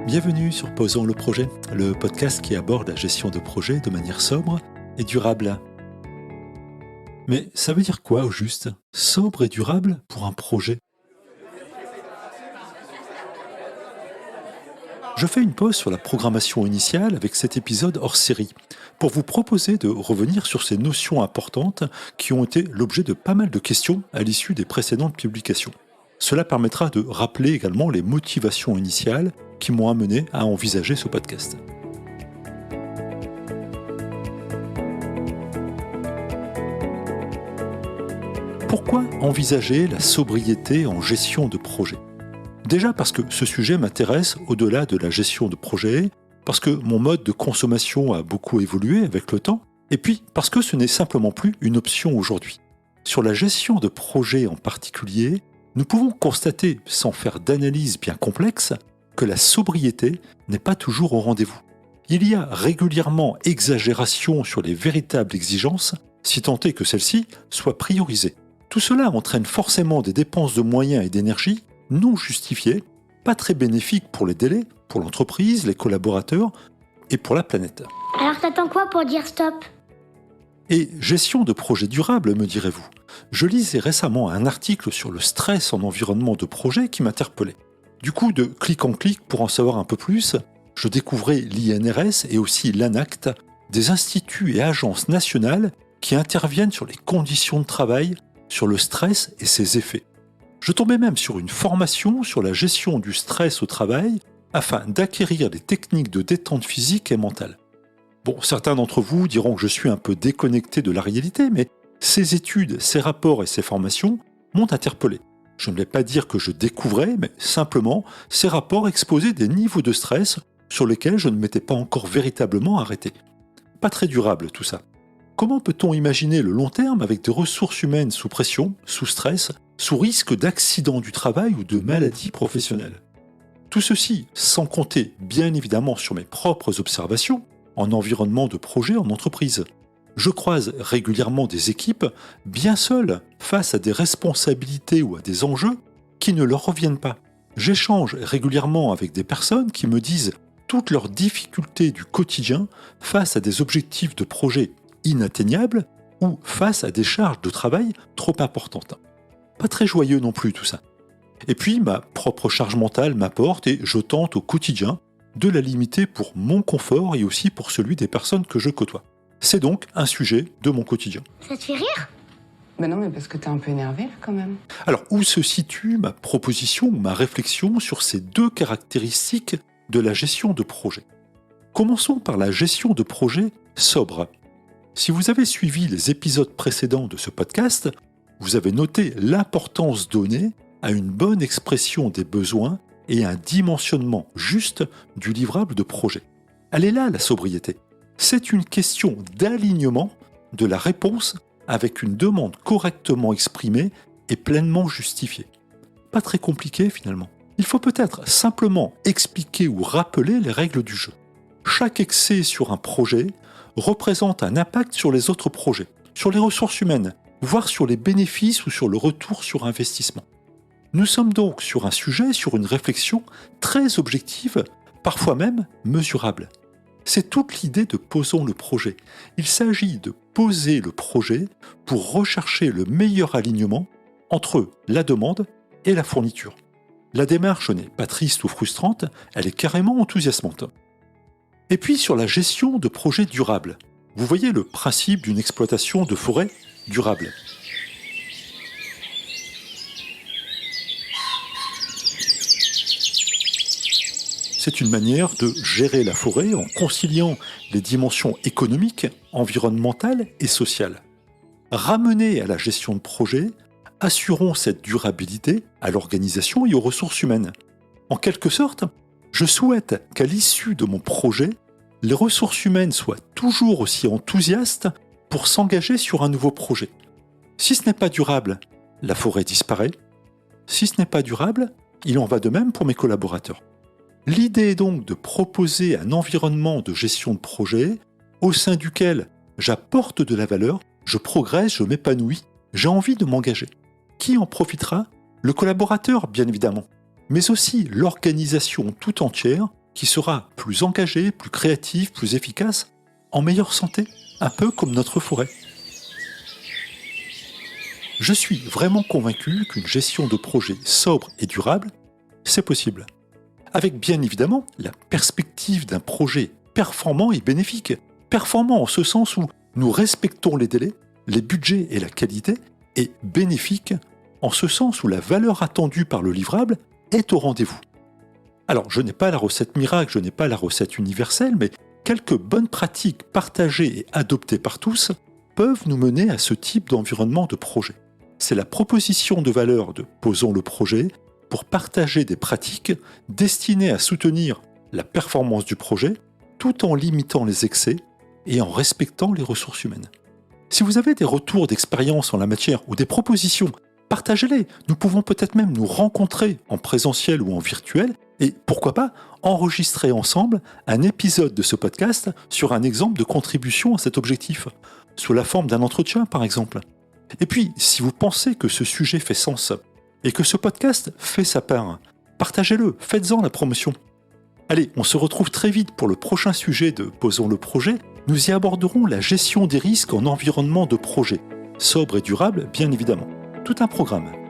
Bienvenue sur Posons le projet, le podcast qui aborde la gestion de projets de manière sobre et durable. Mais ça veut dire quoi au juste ? Sobre et durable pour un projet ? Je fais une pause sur la programmation initiale avec cet épisode hors série, pour vous proposer de revenir sur ces notions importantes qui ont été l'objet de pas mal de questions à l'issue des précédentes publications. Cela permettra de rappeler également les motivations initiales qui m'ont amené à envisager ce podcast. Pourquoi envisager la sobriété en gestion de projet ? Déjà parce que ce sujet m'intéresse au-delà de la gestion de projet, parce que mon mode de consommation a beaucoup évolué avec le temps, et puis parce que ce n'est simplement plus une option aujourd'hui. Sur la gestion de projet en particulier, nous pouvons constater, sans faire d'analyse bien complexe, que la sobriété n'est pas toujours au rendez-vous. Il y a régulièrement exagération sur les véritables exigences, si tant est que celles-ci soient priorisées. Tout cela entraîne forcément des dépenses de moyens et d'énergie non justifiées, pas très bénéfiques pour les délais, pour l'entreprise, les collaborateurs et pour la planète. Alors t'attends quoi pour dire stop ? Et gestion de projet durable, me direz-vous. Je lisais récemment un article sur le stress en environnement de projet qui m'interpellait. Du coup, de clic en clic, pour en savoir un peu plus, je découvrais l'INRS et aussi l'ANACT, des instituts et agences nationales qui interviennent sur les conditions de travail, sur le stress et ses effets. Je tombais même sur une formation sur la gestion du stress au travail afin d'acquérir des techniques de détente physique et mentale. Bon, certains d'entre vous diront que je suis un peu déconnecté de la réalité, mais ces études, ces rapports et ces formations m'ont interpellé. Je ne vais pas dire que je découvrais, mais simplement, ces rapports exposaient des niveaux de stress sur lesquels je ne m'étais pas encore véritablement arrêté. Pas très durable tout ça. Comment peut-on imaginer le long terme avec des ressources humaines sous pression, sous stress, sous risque d'accident du travail ou de maladie professionnelle ? Tout ceci sans compter bien évidemment sur mes propres observations en environnement de projet en entreprise. Je croise régulièrement des équipes bien seules face à des responsabilités ou à des enjeux qui ne leur reviennent pas. J'échange régulièrement avec des personnes qui me disent toutes leurs difficultés du quotidien face à des objectifs de projet inatteignables ou face à des charges de travail trop importantes. Pas très joyeux non plus tout ça. Et puis ma propre charge mentale m'apporte et je tente au quotidien de la limiter pour mon confort et aussi pour celui des personnes que je côtoie. C'est donc un sujet de mon quotidien. Ça te fait rire ? Ben non, mais parce que t'es un peu énervé là quand même. Alors, où se situe ma proposition ou ma réflexion sur ces deux caractéristiques de la gestion de projet ? Commençons par la gestion de projet sobre. Si vous avez suivi les épisodes précédents de ce podcast, vous avez noté l'importance donnée à une bonne expression des besoins et un dimensionnement juste du livrable de projet. Elle est là, la sobriété. C'est une question d'alignement de la réponse avec une demande correctement exprimée et pleinement justifiée. Pas très compliqué finalement. Il faut peut-être simplement expliquer ou rappeler les règles du jeu. Chaque excès sur un projet représente un impact sur les autres projets, sur les ressources humaines, voire sur les bénéfices ou sur le retour sur investissement. Nous sommes donc sur un sujet, sur une réflexion très objective, parfois même mesurable. C'est toute l'idée de Posons le projet. Il s'agit de poser le projet pour rechercher le meilleur alignement entre la demande et la fourniture. La démarche n'est pas triste ou frustrante, elle est carrément enthousiasmante. Et puis sur la gestion de projets durables. Vous voyez le principe d'une exploitation de forêt durable. C'est une manière de gérer la forêt en conciliant les dimensions économiques, environnementales et sociales. Ramenés à la gestion de projet, assurons cette durabilité à l'organisation et aux ressources humaines. En quelque sorte, je souhaite qu'à l'issue de mon projet, les ressources humaines soient toujours aussi enthousiastes pour s'engager sur un nouveau projet. Si ce n'est pas durable, la forêt disparaît. Si ce n'est pas durable, il en va de même pour mes collaborateurs. L'idée est donc de proposer un environnement de gestion de projet au sein duquel j'apporte de la valeur Je progresse, je m'épanouis, j'ai envie de m'engager. Qui en profitera ? Le collaborateur, bien évidemment, mais aussi l'organisation tout entière qui sera plus engagée, plus créative, plus efficace, en meilleure santé, un peu comme notre forêt. Je suis vraiment convaincu qu'une gestion de projet sobre et durable, c'est possible. Avec bien évidemment la perspective d'un projet performant et bénéfique. Performant en ce sens où nous respectons les délais, les budgets et la qualité, et bénéfique en ce sens où la valeur attendue par le livrable est au rendez-vous. Alors, je n'ai pas la recette miracle, je n'ai pas la recette universelle, mais quelques bonnes pratiques partagées et adoptées par tous peuvent nous mener à ce type d'environnement de projet. C'est la proposition de valeur de Posons le projet pour partager des pratiques destinées à soutenir la performance du projet tout en limitant les excès et en respectant les ressources humaines. Si vous avez des retours d'expérience en la matière ou des propositions, partagez-les. Nous pouvons peut-être même nous rencontrer en présentiel ou en virtuel et, pourquoi pas, enregistrer ensemble un épisode de ce podcast sur un exemple de contribution à cet objectif, sous la forme d'un entretien par exemple. Et puis, si vous pensez que ce sujet fait sens et que ce podcast fait sa part, partagez-le, faites-en la promotion. Allez, on se retrouve très vite pour le prochain sujet de Posons le projet. Nous y aborderons la gestion des risques en environnement de projet, sobre et durable bien évidemment. Tout un programme.